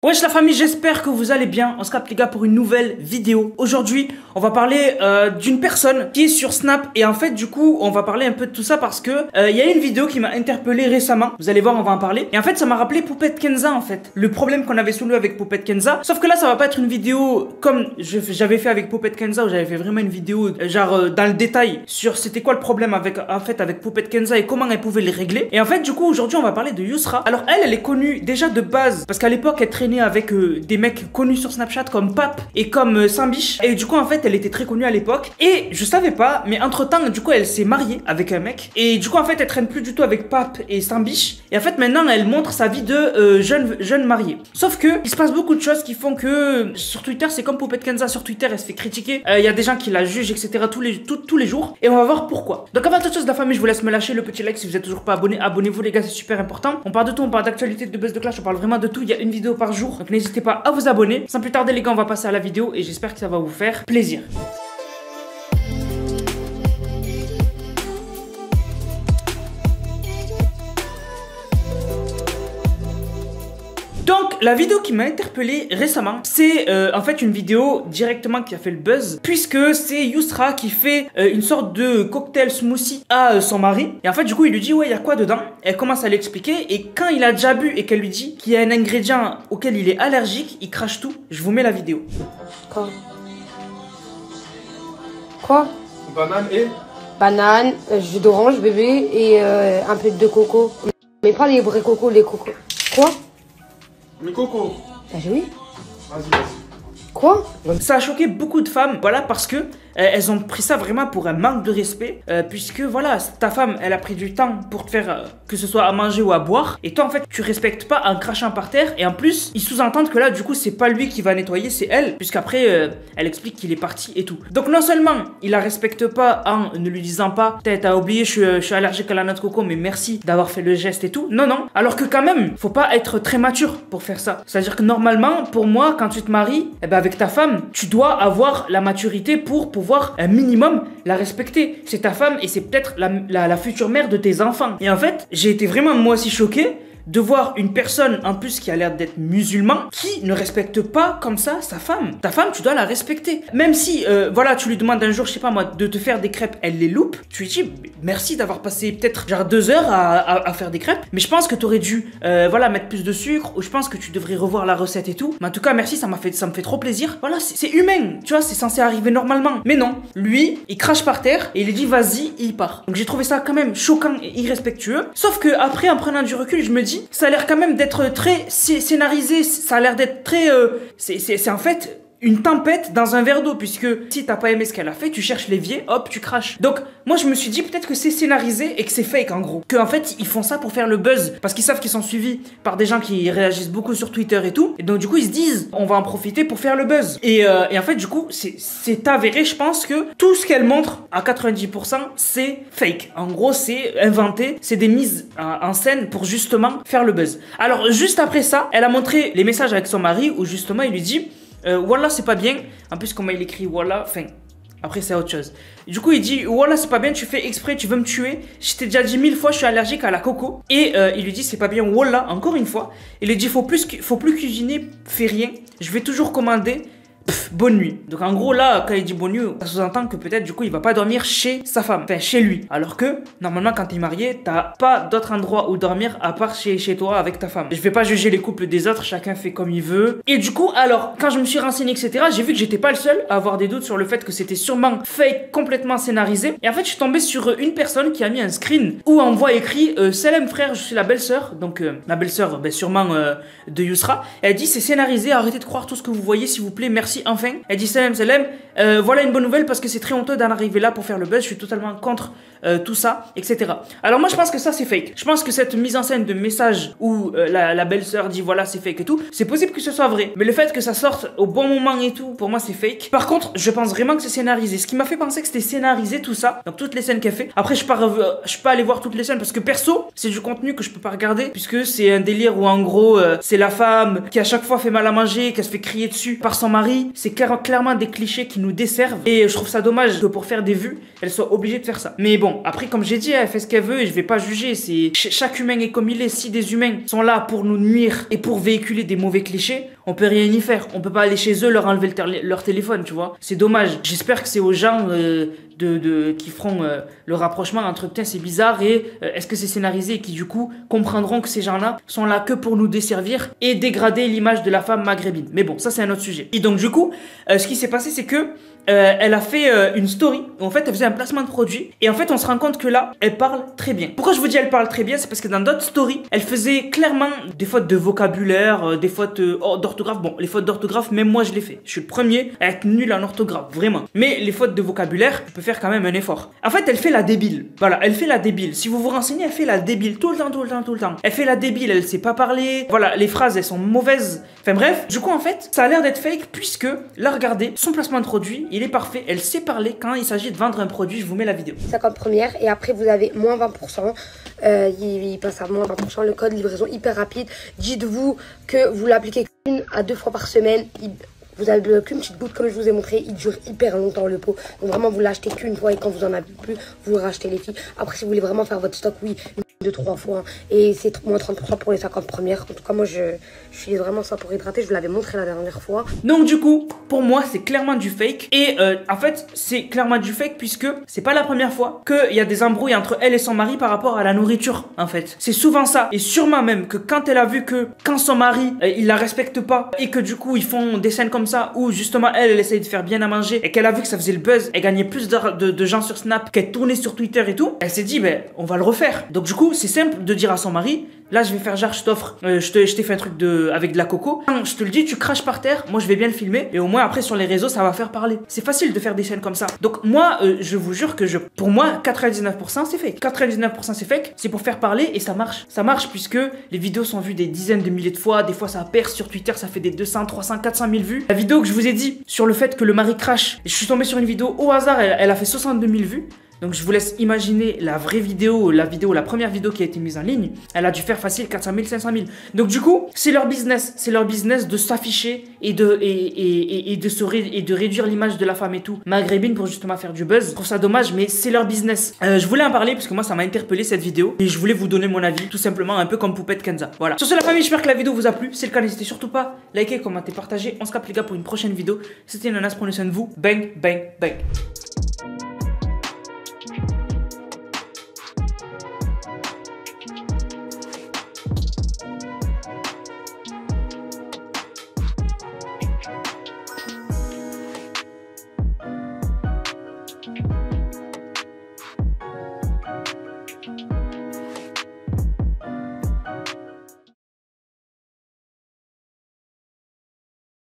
Wesh la famille, j'espère que vous allez bien. On se capte les gars pour une nouvelle vidéo. Aujourd'hui, on va parler d'une personne qui est sur Snap. Et en fait, du coup, on va parler un peu de tout ça parce que il y a une vidéo qui m'a interpellé récemment. Vous allez voir, on va en parler. Et en fait, ça m'a rappelé Poupette Kenza en fait. Le problème qu'on avait soulevé avec Poupette Kenza. Sauf que là, ça va pas être une vidéo comme j'avais fait avec Poupette Kenza, où j'avais fait vraiment une vidéo genre dans le détail sur c'était quoi le problème avec Poupette Kenza et comment elle pouvait les régler. Et en fait, du coup, aujourd'hui, on va parler de Yousra. Alors elle est connue déjà de base parce qu'à l'époque, elle traînait avec des mecs connus sur Snapchat comme Pape et comme Sambiche. Et du coup en fait elle était très connue à l'époque. Et je savais pas, mais entre temps du coup elle s'est mariée avec un mec. Et du coup en fait elle traîne plus du tout avec Pape et Sambiche. Et en fait maintenant elle montre sa vie de jeune mariée. Sauf que il se passe beaucoup de choses qui font que sur Twitter c'est comme Poupette Kenza. Sur Twitter elle se fait critiquer. Il y a des gens qui la jugent etc. tous les jours. Et on va voir pourquoi. Donc avant toute chose la famille, je vous laisse me lâcher le petit like si vous êtes toujours pas abonné. Abonnez-vous les gars, c'est super important. On parle de tout, on parle d'actualité, de buzz, de clash, on parle vraiment de tout. Il y a une vidéo par jour. Donc n'hésitez pas à vous abonner. Sans plus tarder les gars, on va passer à la vidéo et j'espère que ça va vous faire plaisir. Donc la vidéo qui m'a interpellé récemment, c'est en fait une vidéo directement qui a fait le buzz, puisque c'est Yousra qui fait une sorte de cocktail smoothie à son mari. Et en fait du coup il lui dit ouais il y a quoi dedans. Elle commence à l'expliquer et quand il a déjà bu et qu'elle lui dit qu'il y a un ingrédient auquel il est allergique, il crache tout. Je vous mets la vidéo. Quoi? Banane et Banane, jus d'orange bébé et un peu de coco. Mais pas les vrais cocos, les cocos. Quoi? le coco. Bah oui. Vas-y. Quoi? Ça a choqué beaucoup de femmes, voilà, parce que elles ont pris ça vraiment pour un manque de respect, puisque voilà, ta femme, elle a pris du temps pour te faire que ce soit à manger ou à boire, et toi en fait, tu respectes pas en crachant par terre, et en plus, ils sous-entendent que là, du coup, c'est pas lui qui va nettoyer, c'est elle, puisqu'après, elle explique qu'il est parti et tout. Donc non seulement, il la respecte pas en ne lui disant pas, t'as oublié, je suis allergique à la noix de coco, mais merci d'avoir fait le geste et tout. Non, alors que quand même, faut pas être très mature pour faire ça. C'est-à-dire que normalement, pour moi, quand tu te maries, eh ben avec ta femme, tu dois avoir la maturité pour pouvoir un minimum la respecter. C'est ta femme et c'est peut-être la future mère de tes enfants. Et en fait, j'ai été vraiment moi aussi choqué de voir une personne en plus qui a l'air d'être musulman qui ne respecte pas comme ça sa femme. Ta femme, tu dois la respecter. Même si, voilà, tu lui demandes un jour, je sais pas moi, de te faire des crêpes, elle les loupe, tu lui dis merci d'avoir passé peut-être genre 2 heures à faire des crêpes, mais je pense que tu aurais dû, voilà, mettre plus de sucre, ou je pense que tu devrais revoir la recette et tout. Mais en tout cas, merci, ça me fait trop plaisir. Voilà, c'est humain, tu vois, c'est censé arriver normalement. Mais non, lui, il crache par terre et il dit vas-y, et il part. Donc j'ai trouvé ça quand même choquant et irrespectueux. Sauf que après, en prenant du recul, je me dis ça a l'air quand même d'être très scénarisé, ça a l'air d'être très... c'est en fait une tempête dans un verre d'eau, puisque si t'as pas aimé ce qu'elle a fait, tu cherches l'évier, hop, tu craches. Donc moi je me suis dit peut-être que c'est scénarisé et que c'est fake en gros. Que en fait ils font ça pour faire le buzz, parce qu'ils savent qu'ils sont suivis par des gens qui réagissent beaucoup sur Twitter et tout. Et donc du coup ils se disent on va en profiter pour faire le buzz. Et en fait du coup c'est avéré, je pense que tout ce qu'elle montre à 90% c'est fake. En gros c'est inventé, c'est des mises en scène pour justement faire le buzz. Alors juste après ça, elle a montré les messages avec son mari où justement il lui dit Wallah c'est pas bien. En plus comment il écrit Wallah, enfin après c'est autre chose. Du coup il dit Wallah c'est pas bien, tu fais exprès, tu veux me tuer. Je t'ai déjà dit 1000 fois je suis allergique à la coco. Et il lui dit c'est pas bien Wallah encore une fois. Il lui dit faut plus cuisiner, fais rien. Je vais toujours commander. Bonne nuit. Donc en gros là quand il dit bonne nuit, ça sous-entend que peut-être du coup il va pas dormir chez sa femme, enfin chez lui. Alors que normalement quand t'es marié, t'as pas d'autre endroit où dormir à part chez toi avec ta femme. Je vais pas juger les couples des autres, chacun fait comme il veut. Et du coup alors quand je me suis renseigné etc, j'ai vu que j'étais pas le seul à avoir des doutes sur le fait que c'était sûrement fake, complètement scénarisé. Et en fait je suis tombé sur une personne qui a mis un screen où on voit écrit Salam frère, je suis la belle-sœur. Donc la belle-sœur sûrement de Yousra. Elle dit c'est scénarisé, arrêtez de croire tout ce que vous voyez s'il vous plaît, merci. Enfin, elle dit salam, voilà une bonne nouvelle parce que c'est très honteux d'en arriver là pour faire le buzz. Je suis totalement contre tout ça, etc. Alors moi je pense que ça c'est fake. Je pense que cette mise en scène de message où la belle-sœur dit voilà c'est fake et tout, c'est possible que ce soit vrai. Mais le fait que ça sorte au bon moment et tout, pour moi c'est fake. Par contre, je pense vraiment que c'est scénarisé. Ce qui m'a fait penser que c'était scénarisé tout ça, donc toutes les scènes qu'elle fait. Après je suis pas allé voir toutes les scènes parce que perso, c'est du contenu que je peux pas regarder puisque c'est un délire où en gros c'est la femme qui à chaque fois fait mal à manger, qu'elle se fait crier dessus par son mari. C'est clairement des clichés qui nous desservent et je trouve ça dommage que pour faire des vues, elle soit obligée de faire ça. Mais bon, bon, après, comme j'ai dit, elle fait ce qu'elle veut et je vais pas juger. Chaque humain est comme il est. Si des humains sont là pour nous nuire et pour véhiculer des mauvais clichés, on peut rien y faire. On peut pas aller chez eux, leur enlever leur téléphone, tu vois. C'est dommage. J'espère que c'est aux gens qui feront le rapprochement entre putain c'est bizarre et est-ce que c'est scénarisé et qui du coup comprendront que ces gens-là sont là que pour nous desservir et dégrader l'image de la femme maghrébine. Mais bon, ça c'est un autre sujet. Et donc du coup, ce qui s'est passé c'est que elle a fait une story où en fait elle faisait un placement de produit et en fait on se rend compte que là elle parle très bien. Pourquoi je vous dis elle parle très bien? C'est parce que dans d'autres stories elle faisait clairement des fautes de vocabulaire, des fautes d'orthographe. Bon, les fautes d'orthographe même moi je les fais. Je suis le premier à être nul en orthographe, vraiment. Mais les fautes de vocabulaire, je peux faire quand même un effort. En fait elle fait la débile. Voilà, elle fait la débile. Si vous vous renseignez, elle fait la débile tout le temps. Elle fait la débile, elle sait pas parler. Voilà, les phrases elles sont mauvaises. Enfin bref, du coup en fait ça a l'air d'être fake puisque là regardez son placement de produit. Il est parfait, elle sait parler quand il s'agit de vendre un produit, je vous mets la vidéo. 50 premières et après vous avez moins 20%, il passe à moins 20%, le code livraison hyper rapide. Dites-vous que vous l'appliquez 1 à 2 fois par semaine, vous avez qu'une petite goutte comme je vous ai montré, il dure hyper longtemps le pot. Donc vraiment vous l'achetez qu'une fois et quand vous en avez plus, vous le rachetez les filles. Après si vous voulez vraiment faire votre stock, oui, 2-3 fois. Et c'est moins 30% pour les 50 premières. En tout cas moi je suis vraiment ça pour hydrater, je vous l'avais montré la dernière fois. Donc du coup, pour moi c'est clairement du fake. Et en fait c'est clairement du fake puisque c'est pas la première fois qu'il y a des embrouilles entre elle et son mari par rapport à la nourriture en fait. C'est souvent ça. Et sûrement même que quand elle a vu que quand son mari il la respecte pas et que du coup ils font des scènes comme ça où justement elle essaye de faire bien à manger et qu'elle a vu que ça faisait le buzz, elle gagnait plus de gens sur Snap, qu'elle tournait sur Twitter et tout, elle s'est dit ben on va le refaire. Donc du coup c'est simple de dire à son mari, là je vais faire genre je t'offre, je t'ai fait un truc avec de la coco, je te le dis, tu craches par terre, moi je vais bien le filmer et au moins après sur les réseaux ça va faire parler. C'est facile de faire des scènes comme ça. Donc moi je vous jure que pour moi 99% c'est fake. 99% c'est fake, c'est pour faire parler et ça marche. Ça marche puisque les vidéos sont vues des dizaines de milliers de fois, des fois ça perce sur Twitter, ça fait des 200, 300, 400 000 vues. La vidéo que je vous ai dit sur le fait que le mari crache, je suis tombé sur une vidéo au hasard, elle a fait 62 000 vues. Donc je vous laisse imaginer la vraie vidéo, la première vidéo qui a été mise en ligne, elle a dû faire facile 400 000, 500 000. Donc du coup, c'est leur business de s'afficher et de réduire l'image de la femme et tout, maghrébine pour justement faire du buzz. Je trouve ça dommage, mais c'est leur business. Je voulais en parler parce que moi ça m'a interpellé cette vidéo et je voulais vous donner mon avis, tout simplement un peu comme Poupette Kenza. Voilà. Sur ce la famille, j'espère que la vidéo vous a plu. Si c'est le cas, n'hésitez surtout pas, likez, commentez, partagez. On se capte les gars pour une prochaine vidéo. C'était Nanas, prenez soin de vous. Bang, bang, bang.